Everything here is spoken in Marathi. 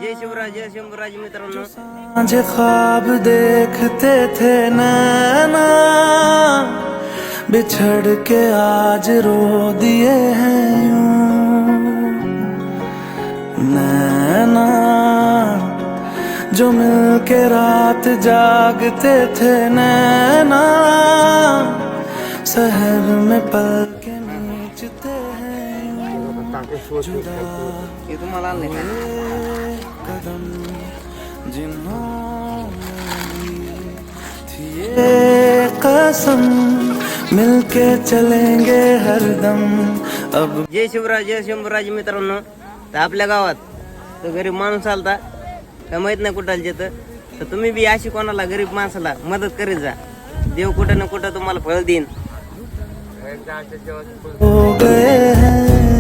जय शिवराज मित्रांनो. मुझे ख्वाब देखते थे नैना, बिछड़ के आज रो दिए हैं यूं नैना, जो मिलके रात जागते थे नैना, शहर में पल के नीचते हैं जुदा हे तुम्हाला आणलंय का? कदम जिन्होंने ली थी ये कसम, मिलके चलेंगे हरदम. अब जय शिवराज मित्रांनो. तर आपल्या गावात तर गरीब माणूस आलता काय माहित नाही कुठं येतं, तर तुम्ही बी अशी कोणाला गरीब माणसाला मदत करीत जा. देव कुठं ना कुठं तुम्हाला फळ देईन. हो गए हैं